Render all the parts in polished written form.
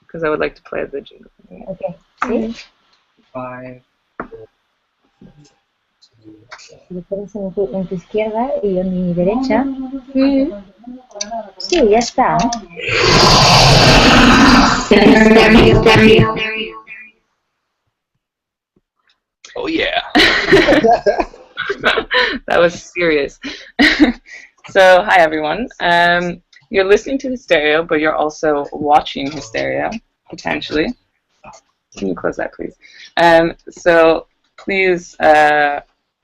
Because I would like to play the jingle. Okay. ¿Sí? 5. Lo pones en tu izquierda y yo en mi derecha. Sí, ya está. Oh yeah. That was serious. So, hi everyone. You're listening to Hystereo, but you're also watching Hystereo, potentially. Can you close that, please? So, please,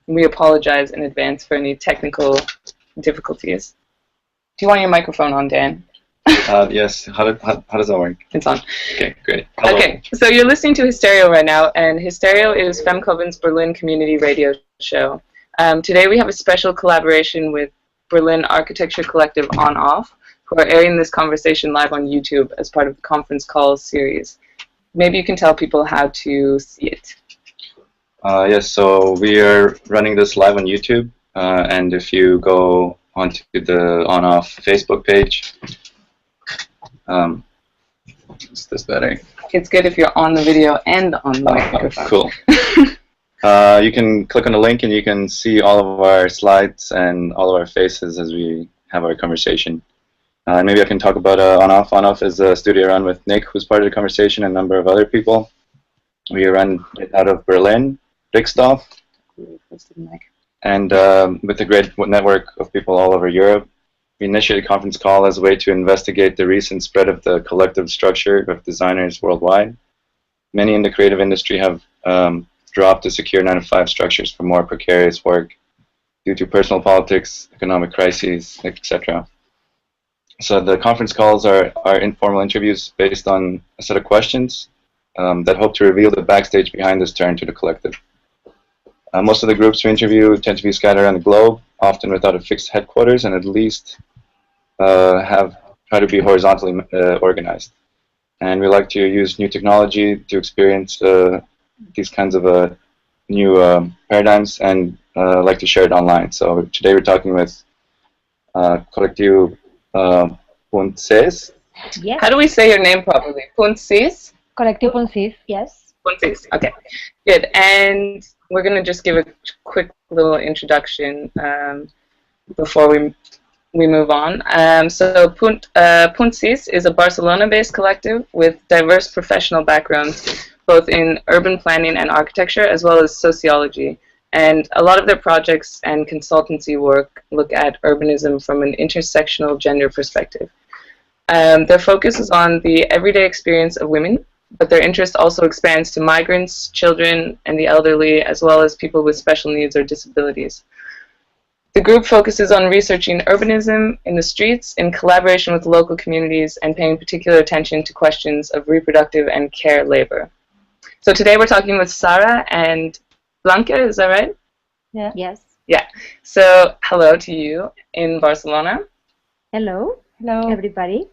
we apologize in advance for any technical difficulties. Do you want your microphone on, Dan? Yes. How does that work? It's on. Okay, great. Hello. Okay, so you're listening to Hystereo right now, and Hystereo is Fem Coven's Berlin community radio show. Today we have a special collaboration with Berlin architecture collective ONOFF, who are airing this conversation live on YouTube as part of the conference call series. Maybe you can tell people how to see it. Yes, so we are running this live on YouTube, and if you go onto the ONOFF Facebook page, is this better? It's good if you're on the video and on the microphone. Cool. You can click on the link and you can see all of our slides and all of our faces as we have our conversation. Maybe I can talk about ONOFF. ONOFF is a studio run with Nick, who's part of the conversation, and a number of other people. We run it out of Berlin, Rixdorf, and with a great network of people all over Europe. We initiated a conference call as a way to investigate the recent spread of the collective structure of designers worldwide. Many in the creative industry have dropped to secure 9-to-5 structures for more precarious work due to personal politics, economic crises, etc. So the conference calls are informal interviews based on a set of questions that hope to reveal the backstage behind this turn to the collective. Most of the groups we interview tend to be scattered around the globe, often without a fixed headquarters, and at least try to be horizontally organized. And we like to use new technology to experience these kinds of new paradigms, and like to share it online. So today we're talking with Collectiu Punt. Yes. How do we say your name properly? Punt. Collectiu Punt. Yes. Punt. Okay, good. And we're going to just give a quick little introduction before we move on. So Punt is a Barcelona-based collective with diverse professional backgrounds, both in urban planning and architecture, as well as sociology. And a lot of their projects and consultancy work look at urbanism from an intersectional gender perspective. Their focus is on the everyday experience of women, but their interest also expands to migrants, children, and the elderly, as well as people with special needs or disabilities. The group focuses on researching urbanism in the streets in collaboration with local communities and paying particular attention to questions of reproductive and care labor. So today we're talking with Sarah and Blanca, is that right? Yeah. Yes. Yeah. So hello to you in Barcelona. Hello. Hello, everybody.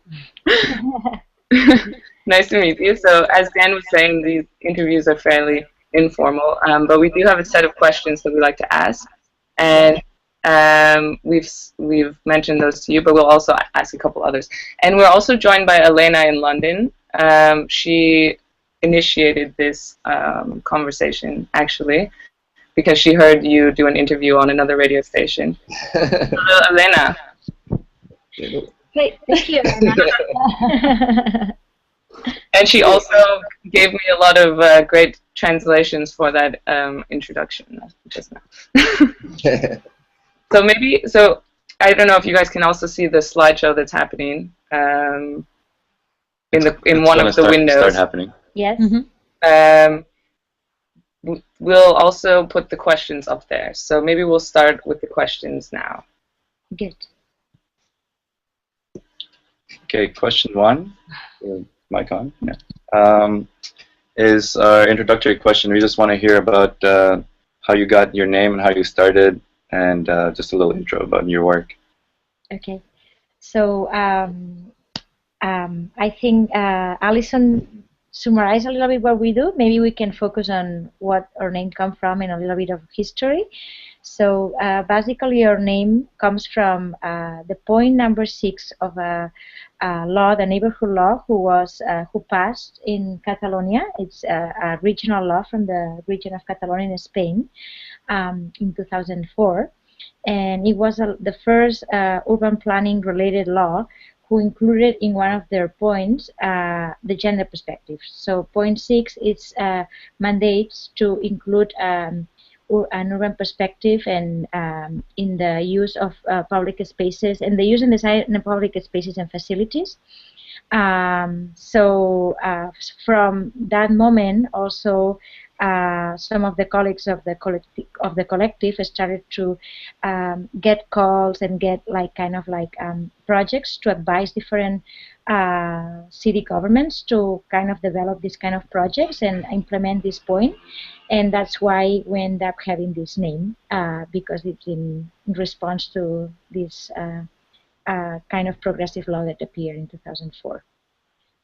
Nice to meet you. So as Dan was saying, these interviews are fairly informal, but we do have a set of questions that we like to ask, and we've mentioned those to you, but we'll also ask a couple others. And we're also joined by Elena in London. She initiated this conversation, actually, because she heard you do an interview on another radio station. Hello, Elena. Great, thank you. And she also gave me a lot of great translations for that introduction just now. So I don't know if you guys can also see the slideshow that's happening in one of the windows. Start happening. Yes. We'll also put the questions up there. So maybe we'll start with the questions now. Good. Okay, question 1. Mic on? Yeah. Is our introductory question. We just want to hear about how you got your name and how you started, and just a little intro about your work. Okay. So I think Alison summarized a little bit what we do. Maybe we can focus on what our name comes from and a little bit of history. So basically, our name comes from the point number 6 of a law, the neighborhood law, who passed in Catalonia. It's a regional law from the region of Catalonia in Spain in 2004. And it was the first urban planning related law who included in one of their points the gender perspective. So point 6 is mandates to include an urban perspective and in the use of public spaces and the use and design in public spaces and facilities. So from that moment, also some of the colleagues of the collective started to get calls and get projects to advise different city governments to kind of develop this kind of projects and implement this point. And that's why we end up having this name, because it's in response to this kind of progressive law that appeared in 2004.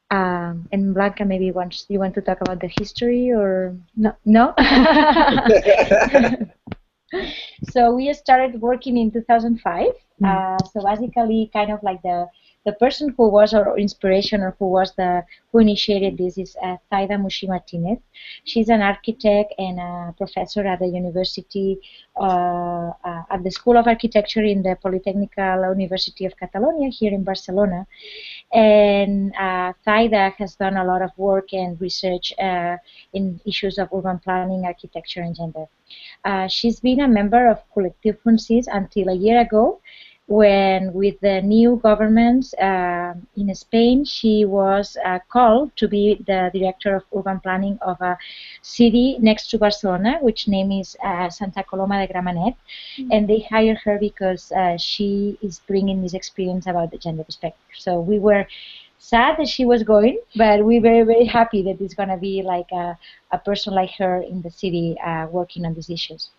And Blanca, maybe you want to talk about the history, or no? No. So we started working in 2005. So basically, kind of like the person who was our inspiration, or who initiated this, is Zaida Mushi Martinez. She's an architect and a professor at the university, at the School of Architecture in the Polytechnical University of Catalonia here in Barcelona. And Zaida has done a lot of work and research in issues of urban planning, architecture, and gender. She's been a member of Collectiu until a year ago, when with the new government in Spain, she was called to be the director of urban planning of a city next to Barcelona, which name is Santa Coloma de Gramenet. And they hired her because she is bringing this experience about the gender perspective. So we were sad that she was going, but we're very, very happy that it's going to be like a person like her in the city working on these issues.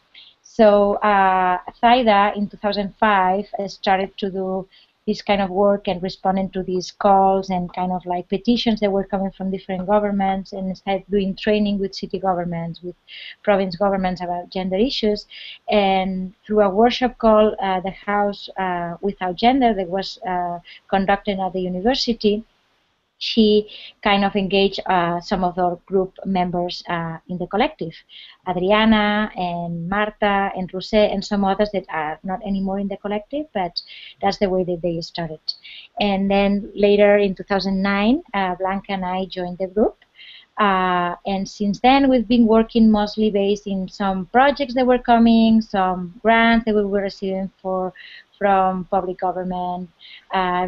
So Zaida in 2005 started to do this kind of work and responding to these calls and kind of like petitions that were coming from different governments, and started doing training with city governments, with province governments about gender issues. And through a workshop called The House Without Gender that was conducted at the university, she kind of engaged some of our group members in the collective, Adriana and Marta and Rosé and some others that are not anymore in the collective, but that's the way that they started. And then later in 2009, Blanca and I joined the group. And since then, we've been working mostly based in some projects that were coming, some grants that we were receiving from public government,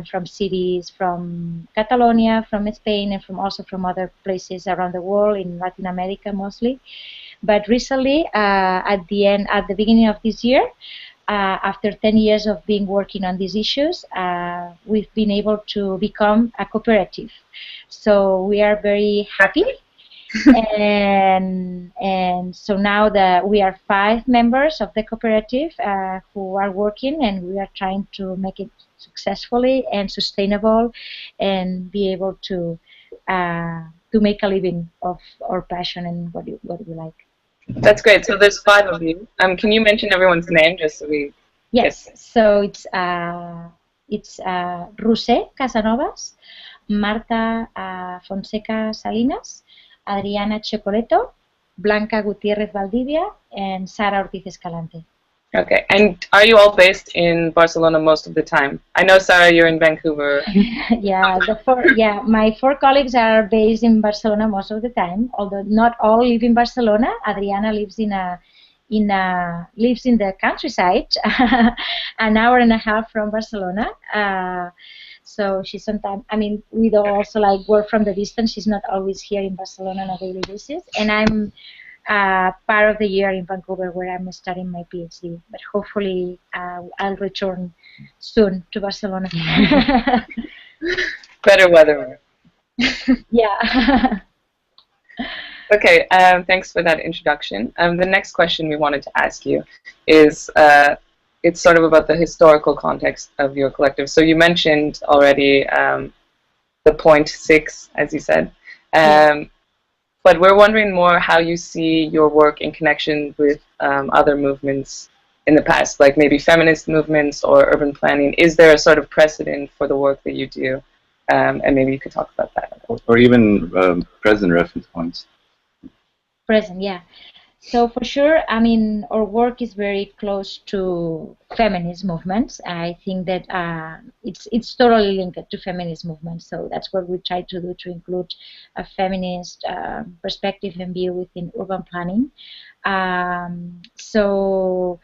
from cities, from Catalonia, from Spain, and also from other places around the world, in Latin America mostly. But recently, at the beginning of this year, after 10 years of being working on these issues, we've been able to become a cooperative. So we are very happy. and so now we are 5 members of the cooperative who are working, and we are trying to make it successfully and sustainable, and be able to make a living of our passion and what we like. That's great. So there's 5 of you. Can you mention everyone's name just so we? Yes. So it's Rosé Casanovas, Marta Fonseca Salinas, Adriana Chocoleto, Blanca Gutiérrez Valdivia, and Sara Ortiz Escalante. Okay. And are you all based in Barcelona most of the time? I know, Sara, you're in Vancouver. Yeah, my 4 colleagues are based in Barcelona most of the time, although not all live in Barcelona. Adriana lives lives in the countryside, an hour and a half from Barcelona. So she's sometimes, we do also like work from the distance. She's not always here in Barcelona on a daily basis. And I'm part of the year in Vancouver, where I'm studying my PhD. But hopefully I'll return soon to Barcelona. Better weather. Yeah. Okay, thanks for that introduction. The next question we wanted to ask you is, it's sort of about the historical context of your collective. So you mentioned already the point 6, as you said. But we're wondering more how you see your work in connection with other movements in the past, like maybe feminist movements or urban planning? Is there a sort of precedent for the work that you do? And maybe you could talk about that. Or even present reference points. Present, yeah. So for sure, I mean, our work is very close to feminist movements. I think that it's totally linked to feminist movements. So that's what we try to do, to include a feminist perspective and view within urban planning. So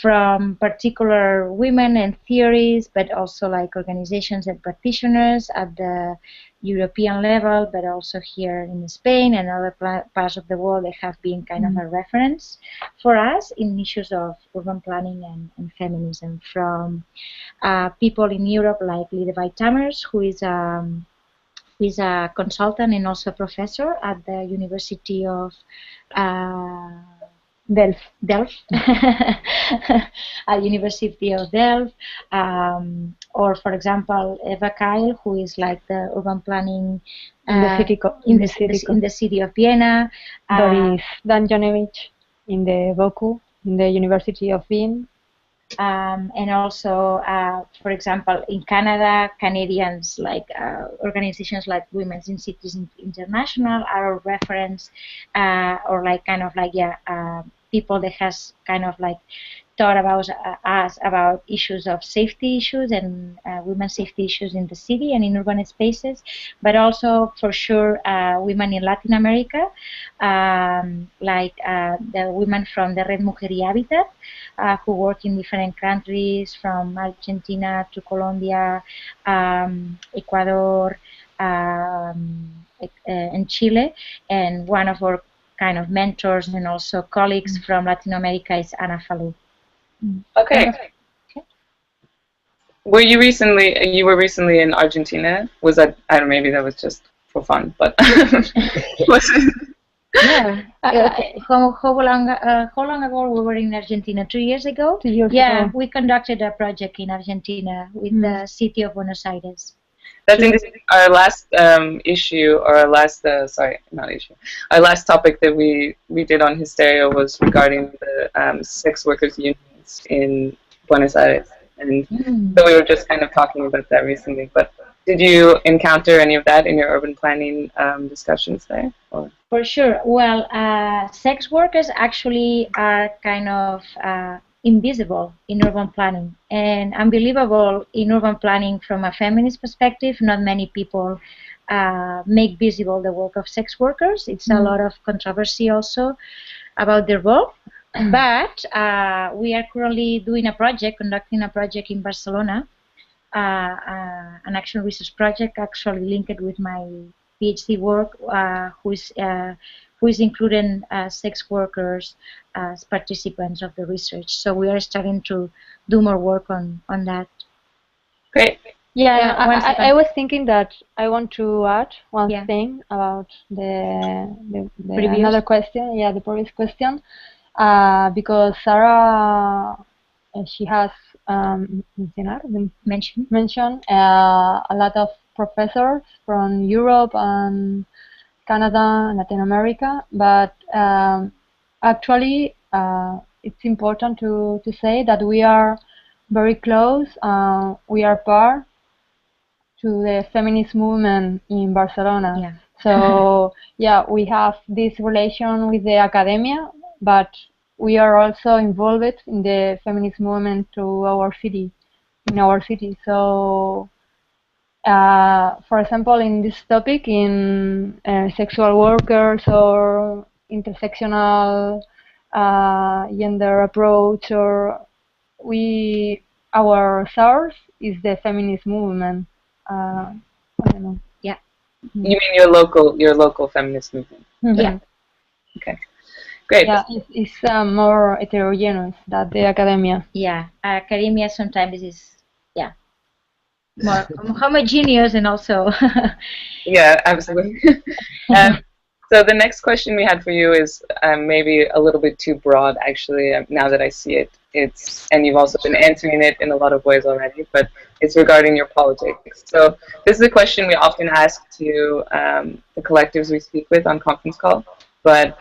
from particular women and theories, but also like organizations and practitioners at the European level, but also here in Spain and other parts of the world, they have been kind of a reference for us in issues of urban planning and feminism. From people in Europe like Lidevij Tammers, who is a consultant and also a professor at the University of Delft, at University of Delft, or for example Eva Keil, who is like the urban planning in the city of Vienna. Boris Danjanevich in the Boku, in the University of Wien. And also, for example, in Canada, Canadians like organizations like Women's in Cities International are a reference, or like kind of like people that has kind of like thought about us about issues of safety issues and women's safety issues in the city and in urban spaces, but also for sure women in Latin America, like the women from the Red Mujer y Hábitat, who work in different countries from Argentina to Colombia, Ecuador, and Chile, and one of our kind of mentors and also colleagues from Latin America is Ana Falú. Okay. Were you recently? You were recently in Argentina. Was that? I don't know. Maybe that was just for fun, but. Yeah. How long ago we were in Argentina? 2 years ago. 2 years yeah, ago. we conducted a project in Argentina with the city of Buenos Aires. That's interesting. Our last issue, or our last, sorry, not issue, our last topic that we did on Hystereo was regarding the sex workers unions in Buenos Aires. And so we were just kind of talking about that recently. But did you encounter any of that in your urban planning discussions there? Or? For sure. Well, sex workers actually are kind of invisible in urban planning and unbelievable in urban planning from a feminist perspective. Not many people make visible the work of sex workers. It's a lot of controversy also about their role. But we are currently conducting a project in Barcelona, an action research project actually linked with my PhD work, who is including sex workers as participants of the research. So we are starting to do more work on that. Great. Yeah, I was thinking that I want to add one Yeah. thing about the Previous. the previous question, because Sarah, she has mentioned a lot of professors from Europe and Canada, Latin America, but actually it's important to say that we are very close. We are part to the feminist movement in Barcelona. Yeah. So yeah, we have this relation with the academia, but we are also involved in the feminist movement in our city. So for example, in this topic, in sexual workers or intersectional gender approach, or our source is the feminist movement. I don't know. Yeah. You mean your local feminist movement? Yeah. Okay. Great. Yeah, it's more heterogeneous than the academia. Yeah. Academia sometimes is more homogeneous and also. Yeah, absolutely. So the next question we had for you is maybe a little bit too broad, actually. Now that I see it, and you've also been answering it in a lot of ways already, but it's regarding your politics. So this is a question we often ask to the collectives we speak with on conference call, but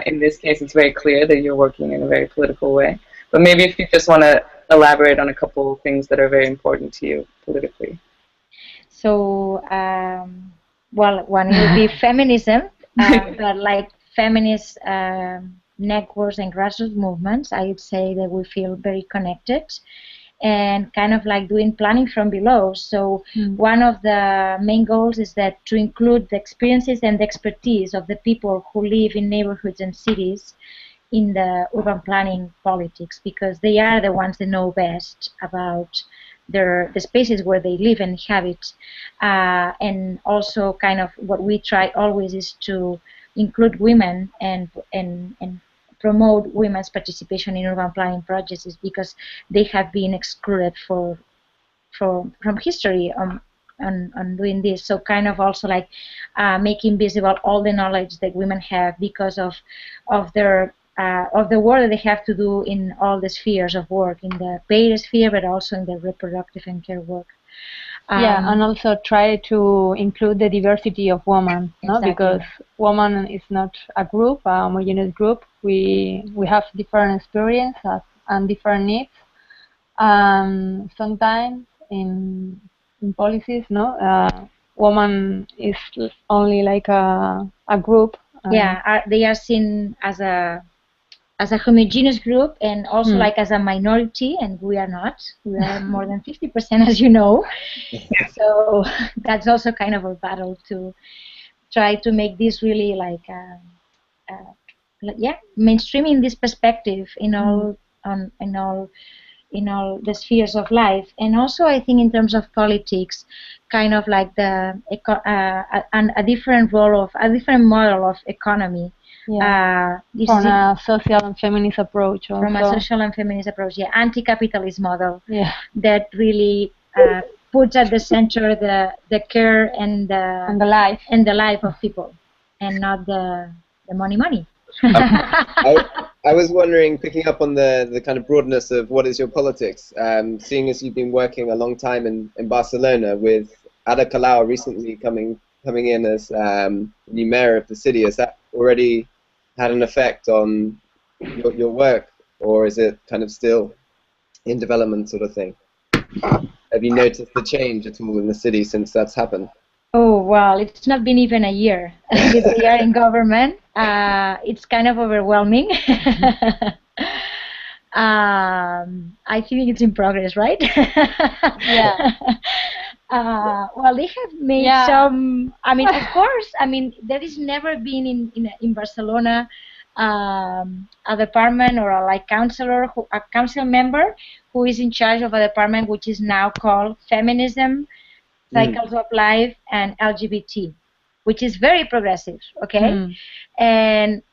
in this case, it's very clear that you're working in a very political way. But maybe if you just want to elaborate on a couple things that are very important to you politically. So, well, one would be feminism, but like feminist networks and grassroots movements, I would say that we feel very connected and kind of like doing planning from below. So one of the main goals is that to include the experiences and the expertise of the people who live in neighborhoods and cities in the urban planning politics, because they are the ones that know best about the spaces where they live and inhabit. And also kind of what we try always is to include women and promote women's participation in urban planning projects, is because they have been excluded from history on doing this. So kind of also like making visible all the knowledge that women have because of their of the work that they have to do in all the spheres of work, in the paid sphere, but also in the reproductive and care work. Yeah, and also try to include the diversity of women, no? Exactly. Because women is not a group, a homogeneous group. We have different experiences and different needs. Sometimes in policies, no, woman is only like a group. Yeah, they are seen as a homogeneous group and also like as a minority, and we are not. We are more than 50%, as you know. So that's also kind of a battle to try to make this really like mainstreaming this perspective in all in all the spheres of life. And also I think in terms of politics, kind of like a different role of a different model of economy. Yeah. From a social and feminist approach. Also. From a social and feminist approach, yeah, anti-capitalist model. Yeah. That really puts at the center the care and the life of people, and not the money. I was wondering, picking up on the kind of broadness of what is your politics, seeing as you've been working a long time in Barcelona with Ada Colau recently coming in as new mayor of the city, has that already had an effect on your work, or is it kind of still in development sort of thing? Have you noticed the change at all in the city since that's happened? Oh, well, it's not been even a year since we are in government. It's kind of overwhelming. I think it's in progress, right? Yeah. Well, they have made some. I mean, of course. I mean, there has never been in Barcelona a department or a council member who is in charge of a department which is now called Feminism, Cycles of Life, and LGBT, which is very progressive. Okay, and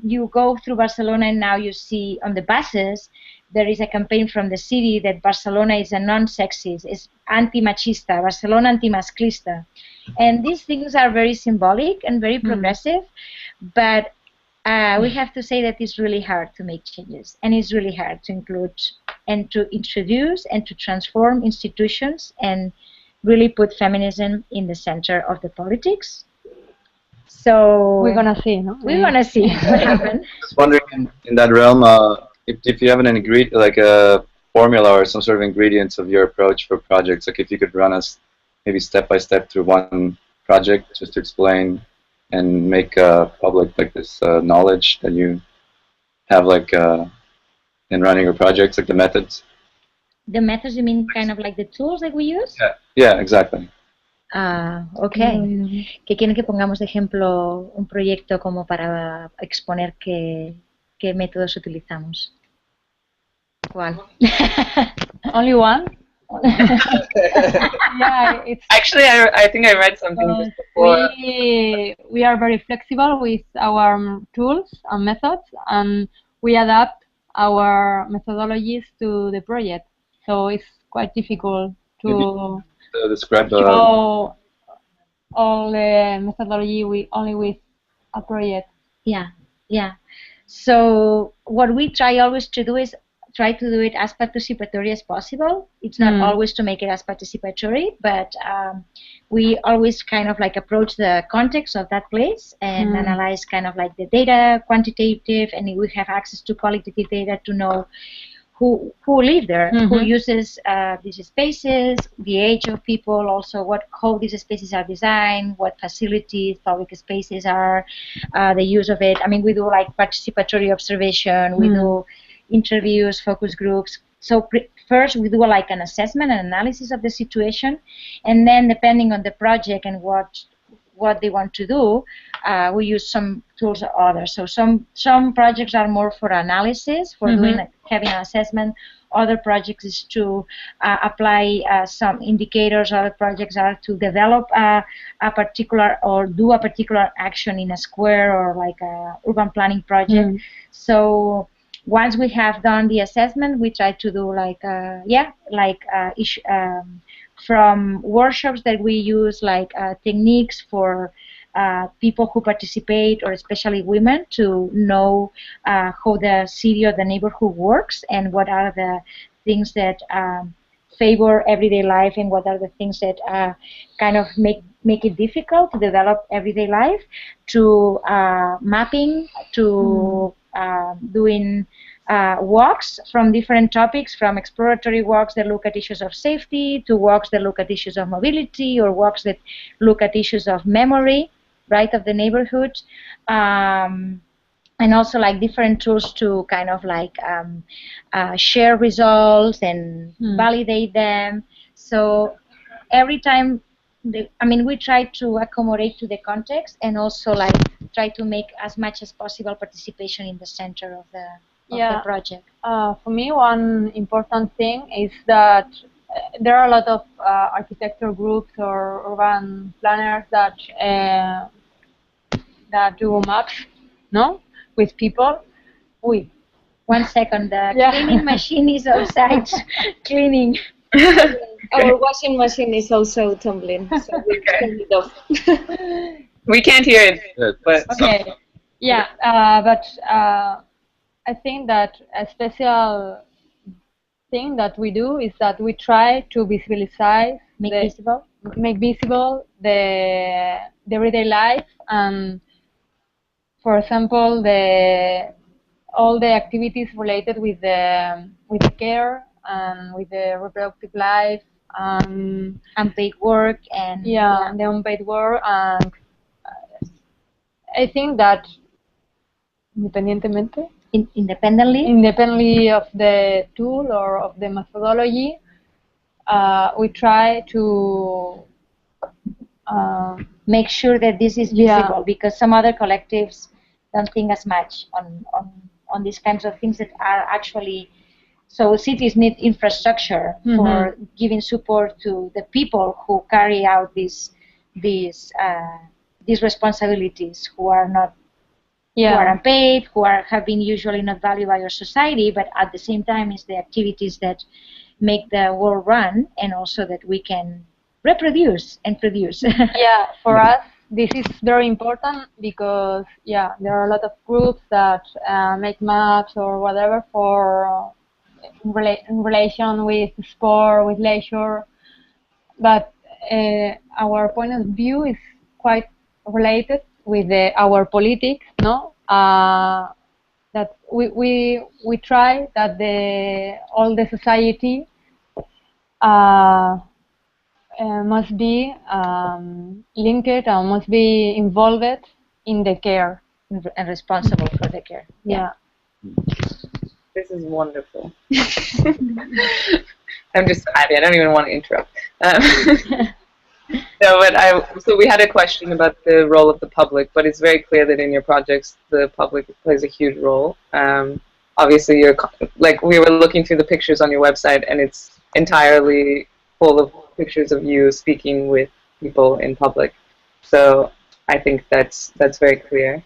you go through Barcelona and now you see on the buses there is a campaign from the city that Barcelona is a non-sexist, is anti-machista, Barcelona anti-masclista. And these things are very symbolic and very progressive, but we have to say that it's really hard to make changes, and it's really hard to include and to introduce and to transform institutions and really put feminism in the center of the politics. So we're gonna see, no? We're gonna see what happens. Just wondering in that realm, if you have an ingredient, like a formula or some sort of ingredients of your approach for projects, like if you could run us maybe step by step through one project just to explain and make public like this knowledge that you have like in running your projects, like the methods. The methods, you mean kind of like the tools that we use? Yeah, exactly. Okay. Que quieren que pongamos de ejemplo un proyecto como para exponer qué métodos utilizamos. ¿Cuál? Only one? Yeah, it's actually I think I read something just before. We are very flexible with our tools and methods, and we adapt our methodologies to the project. So it's quite difficult to describe show all the methodology only with a project. Yeah. So what we try always to do is try to do it as participatory as possible. It's not always to make it as participatory, but we always kind of like approach the context of that place and analyze kind of like the data, quantitative, and we have access to qualitative data to know who live there, who uses these spaces, the age of people, also how these spaces are designed, what facilities, public spaces are, the use of it. I mean, we do like participatory observation, we do interviews, focus groups. So first we do like an assessment and analysis of the situation, and then depending on the project and what they want to do, we use some tools or others. So some projects are more for analysis, for having an assessment. Other projects is to apply some indicators. Other projects are to develop a particular or do a particular action in a square or like a urban planning project. So once we have done the assessment, we try to do like from workshops that we use like techniques for people who participate, or especially women, to know how the city or the neighborhood works and what are the things that favor everyday life and what are the things that kind of make it difficult to develop everyday life, to mapping, to doing walks from different topics, from exploratory walks that look at issues of safety, to walks that look at issues of mobility, or walks that look at issues of memory, right, of the neighborhood, and also like different tools to kind of like share results and validate them. So every time, we try to accommodate to the context and also like try to make as much as possible participation in the center of the project. For me, one important thing is that there are a lot of architecture groups or urban planners that do maps, no, with people. Wait, 1 second. The cleaning machine is outside cleaning. Our washing machine is also tumbling, so we turn it off. We can't hear it, but okay. Yeah, but I think that a special thing that we do is that we try to visualize, make visible the everyday life, and for example, all the activities related with the care and with the reproductive life, unpaid work, and the unpaid work, and I think that independently of the tool or of the methodology, we try to make sure that this is visible, because some other collectives don't think as much on these kinds of things that are actually. So cities need infrastructure for giving support to the people who carry out these responsibilities, who are not, who are unpaid, who have been usually not valued by our society, but at the same time it's the activities that make the world run, and also that we can reproduce and produce. For us this is very important, because there are a lot of groups that make maps or whatever for in relation with sport, with leisure, but our point of view is quite related with our politics, no? That we try that all the society must be linked and must be involved in the care and responsible for the care. This is wonderful. I'm just happy. I don't even want to interrupt. So we had a question about the role of the public, but it's very clear that in your projects the public plays a huge role. Obviously, we were looking through the pictures on your website, and it's entirely full of pictures of you speaking with people in public. So I think that's very clear.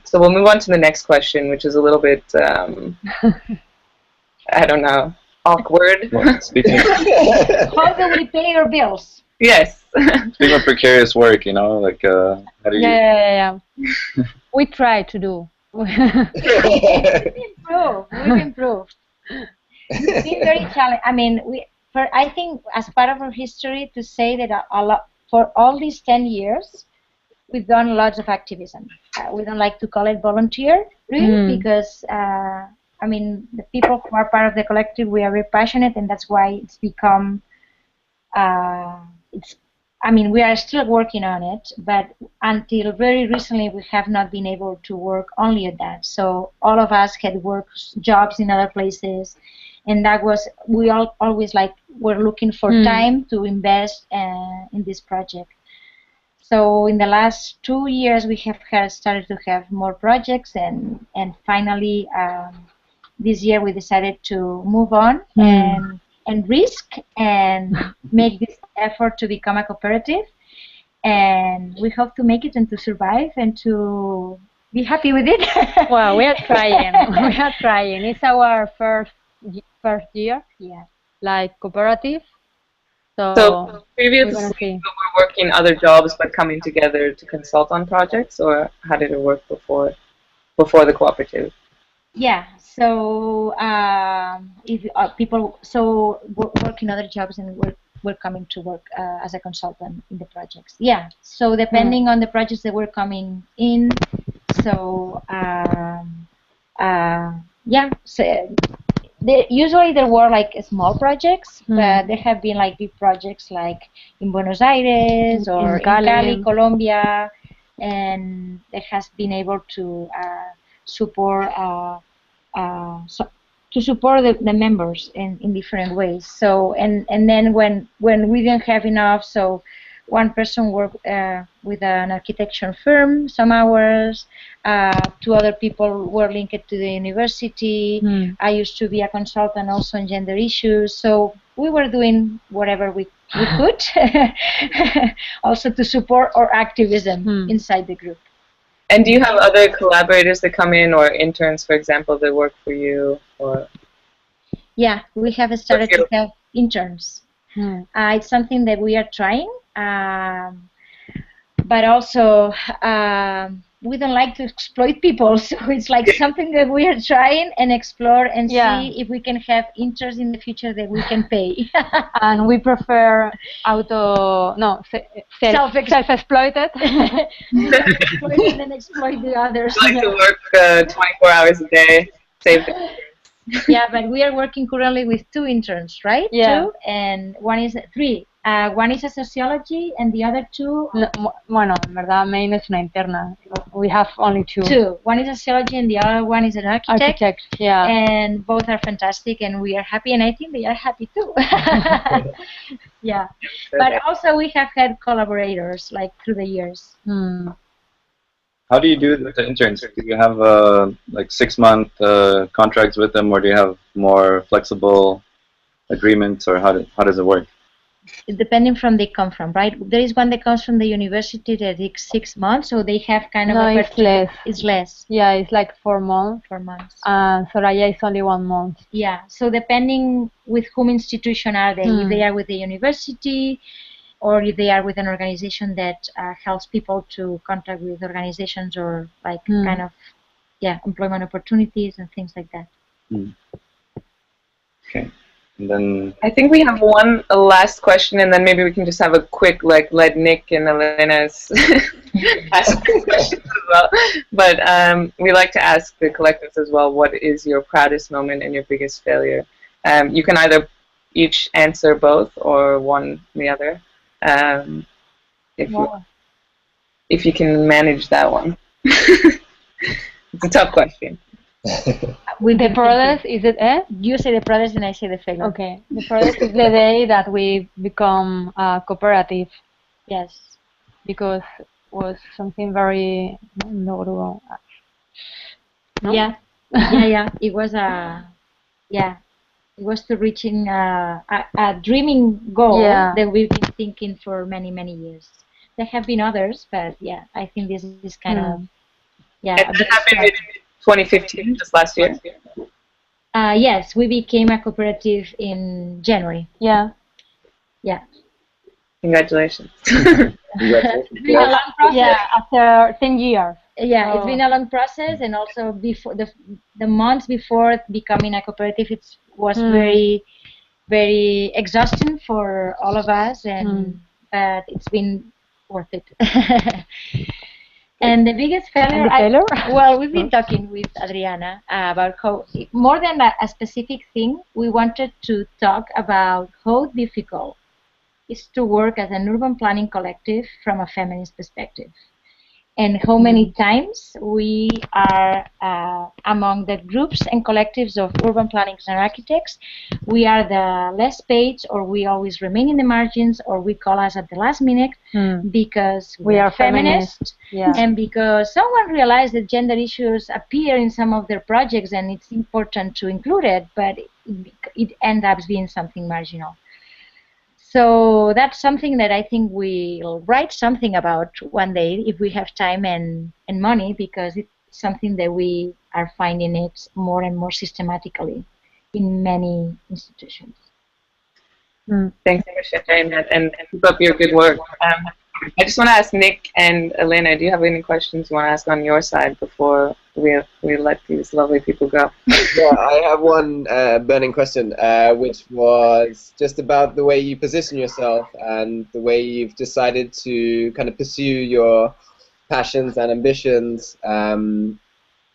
So we'll move on to the next question, which is a little bit, I don't know, awkward. Well, speaking How do we pay our bills? Yes. Speaking of precarious work, like how do you? We try to do. We improve. It's been very challenging. I mean, I think as part of our history, to say that a lot for all these 10 years, we've done lots of activism. We don't like to call it volunteer, really, because I mean, the people who are part of the collective, we are very passionate, and that's why it's become. I mean, we are still working on it, but until very recently, we have not been able to work only at that. So all of us had worked jobs in other places, and that was we all always like were looking for time to invest in this project. So in the last 2 years, we have started to have more projects, and finally this year we decided to move on and risk and make this effort to become a cooperative, and we hope to make it and to survive and to be happy with it. Well, we are trying. We are trying. It's our first year, like cooperative. So previously, we were working other jobs but coming together to consult on projects, or how did it work before the cooperative? Yeah, so if people work in other jobs and we're coming to work as a consultant in the projects. Yeah, so depending on the projects that we're coming in, so usually there were like small projects, but there have been like big projects like in Buenos Aires or in Cali, Colombia, and it has been able to support the members in different ways. So and then when we didn't have enough, so one person worked with an architecture firm some hours. 2 other people were linked to the university. I used to be a consultant also on gender issues. So we were doing whatever we could, also to support our activism inside the group. And do you have other collaborators that come in, or interns, for example, that work for you? Or yeah, we have started to have interns. It's something that we are trying, but also we don't like to exploit people, so it's like something that we are trying and explore and see if we can have interns in the future that we can pay. And we prefer self-exploited. Exploit and exploit the others. I like to work 24 hours a day, save the Yeah, but we are working currently with 2 interns, right? Yeah. 2, and 3. One is a sociology, and the other 2. Bueno, en verdad, main es una interna. We have only 2. 2. One is a sociology, and the other one is an architect. Yeah. And both are fantastic, and we are happy, and I think they are happy too. Yeah. But also we have had collaborators like through the years. How do you do it with the interns? Do you have like 6-month contracts with them, or do you have more flexible agreements, or how does it work? Depending from they come from, right? There is one that comes from the university that takes 6 months, so they have kind of it's less. It's less. Yeah, it's like 4 months. 4 months. Soraya is only 1 month. Yeah, so depending with whom institution are they, if they are with the university, or if they are with an organization that helps people to contact with organizations, or like kind of employment opportunities and things like that. Okay. And then I think we have one last question, and then maybe we can just have a quick, like, let Nick and Elena ask questions as well. But we like to ask the collectives as well, what is your proudest moment and your biggest failure? You can either each answer both, or one or the other, if you can manage that one. It's a tough question. With the proudest, is it You say the proudest and I say the failure. Okay. The proudest is the day that we become cooperative. Yes. Because it was something very no? Yeah. It was it was to reaching a dreaming goal that we've been thinking for many, many years. There have been others, but I think this is kind of And that happened in 2015, just last year. Yes, we became a cooperative in January. Yeah. Congratulations. Congratulations. Yeah, after 10 years. Yeah, it's been a long process, and also before the months before becoming a cooperative, it was very, very exhausting for all of us, and but it's been worth it. And the biggest failure, well, we've been talking with Adriana about how, more than a specific thing, we wanted to talk about how difficult it is to work as an urban planning collective from a feminist perspective. And how many times we are among the groups and collectives of urban planners and architects, we are the less paid, or we always remain in the margins, or we call us at the last minute because we are feminist, and because someone realized that gender issues appear in some of their projects and it's important to include it, but it ends up being something marginal. So that's something that I think we'll write something about one day if we have time and money, because it's something that we are finding it more and more systematically in many institutions. Thanks for sharing that, and keep up your good work. I just want to ask Nick and Elena, do you have any questions you want to ask on your side before we let these lovely people go? Yeah, I have one burning question, which was just about the way you position yourself and the way you've decided to kind of pursue your passions and ambitions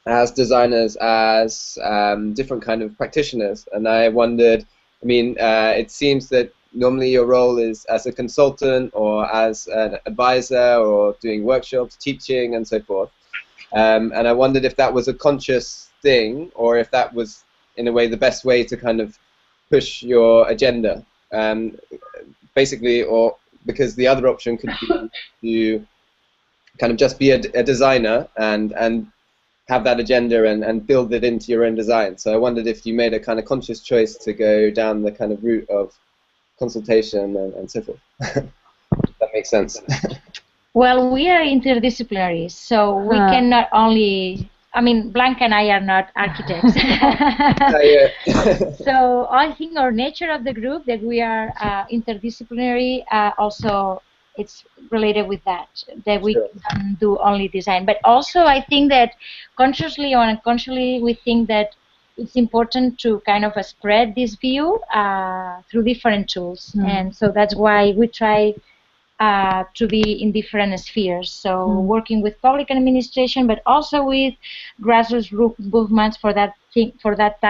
as designers, as different kind of practitioners. And I wondered, I mean, it seems that normally your role is as a consultant or as an advisor or doing workshops, teaching, and so forth. And I wondered if that was a conscious thing, or if that was, in a way, the best way to kind of push your agenda. Basically, or because the other option could be to kind of just be a designer and have that agenda and build it into your own design. So I wondered if you made a kind of conscious choice to go down the kind of route of consultation and so forth. That makes sense. Well, we are interdisciplinary, so we cannot only, I mean, Blanca and I are not architects. So I think our nature of the group, that we are interdisciplinary, also it's related with that we can do only design. But also I think that consciously or unconsciously we think that it's important to kind of spread this view through different tools. And so that's why we try to be in different spheres. So working with public administration, but also with grassroots movements for that thing. For that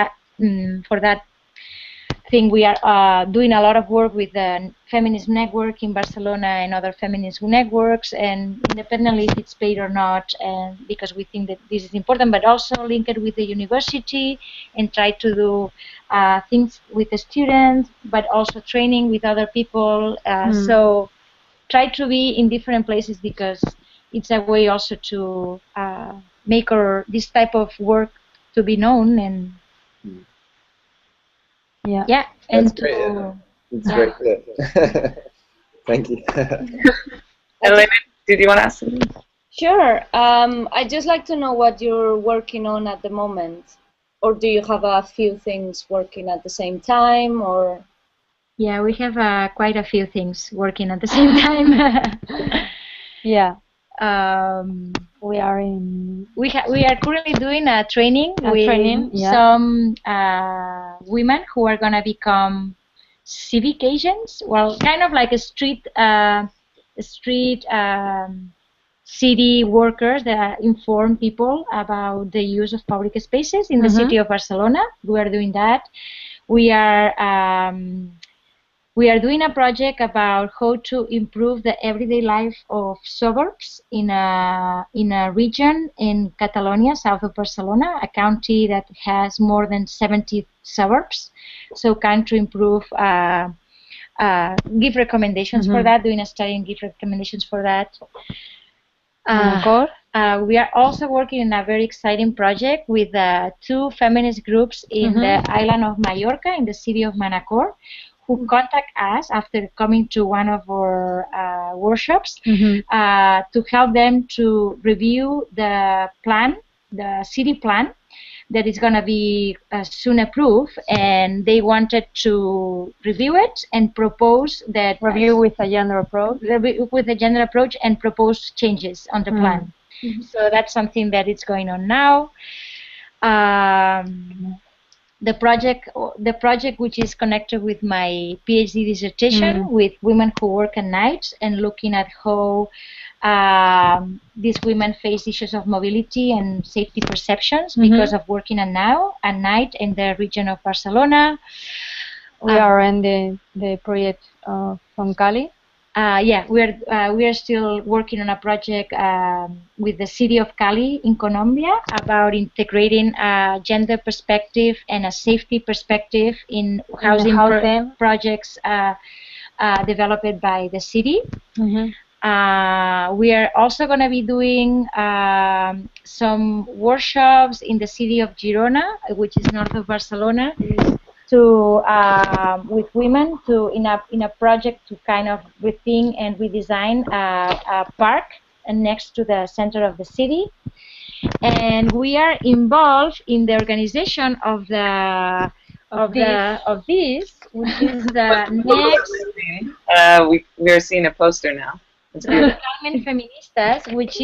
thing, we are doing a lot of work with the feminist network in Barcelona and other feminist networks, and independently if it's paid or not, and because we think that this is important, but also link it with the university and try to do things with the students, but also training with other people. So try to be in different places, because it's a way also to make this type of work to be known. And and that's great. It's very clear. Thank you. Elena, did you want to ask something? Sure. I'd just like to know what you're working on at the moment, or do you have a few things working at the same time, or? Yeah, we have quite a few things working at the same time. We are currently doing a training with some women who are going to become civic agents. Well, kind of like a street city workers that inform people about the use of public spaces in the city of Barcelona. We are doing that. We are doing a project about how to improve the everyday life of suburbs in a region in Catalonia, south of Barcelona, a county that has more than 70 suburbs. So trying to improve, give recommendations for that, doing a study and give recommendations for that. We are also working in a very exciting project with 2 feminist groups in the island of Mallorca, in the city of Manacor, who contact us after coming to one of our workshops to help them to review the plan, the city plan, that is going to be soon approved, and they wanted to review it and propose that review with a gender approach. With a gender approach and propose changes on the plan. So that's something that is going on now. The project which is connected with my PhD dissertation with women who work at night and looking at how these women face issues of mobility and safety perceptions because of working at night in the region of Barcelona. We are in the project from Cali. Yeah, we are still working on a project with the city of Cali in Colombia about integrating a gender perspective and a safety perspective in housing projects developed by the city. We are also going to be doing some workshops in the city of Girona, which is north of Barcelona, with women in a project to kind of rethink and redesign a park next to the center of the city. And we are involved in the organization of this, which is the next. We are seeing a poster now. It's good. Feministas, which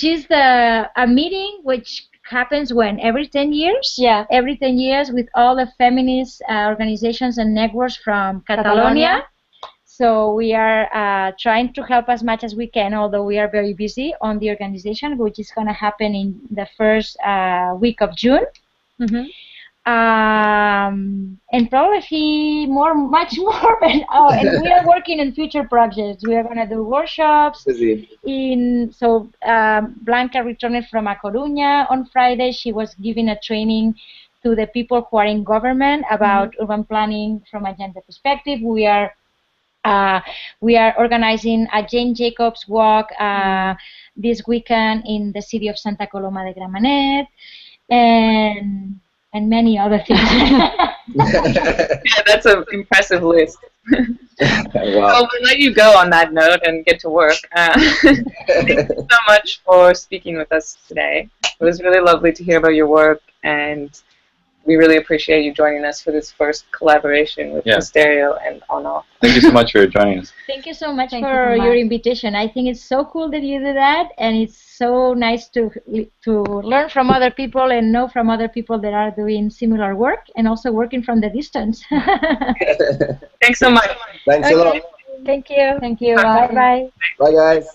is a meeting which happens every 10 years. Yeah, every 10 years with all the feminist organizations and networks from Catalonia. So we are trying to help as much as we can, although we are very busy on the organization, which is going to happen in the first week of June. And probably much more. And we are working in future projects. We are going to do workshops. Blanca returned from A Coruña on Friday. She was giving a training to the people who are in government about urban planning from a gender perspective. We are organizing a Jane Jacobs walk this weekend in the city of Santa Coloma de Gramenet, and many other things. Yeah, that's an impressive list. Wow. So we'll let you go on that note and get to work. Thank you so much for speaking with us today. It was really lovely to hear about your work, and we really appreciate you joining us for this first collaboration with Hystereo and ONOFF. Thank you so much for joining us. Thank you so much for your invitation. I think it's so cool that you do that, and it's so nice to learn from other people and know from other people that are doing similar work and also working from the distance. Thanks so much. Thanks a lot. Thank you. Thank you. Bye-bye. Bye, guys.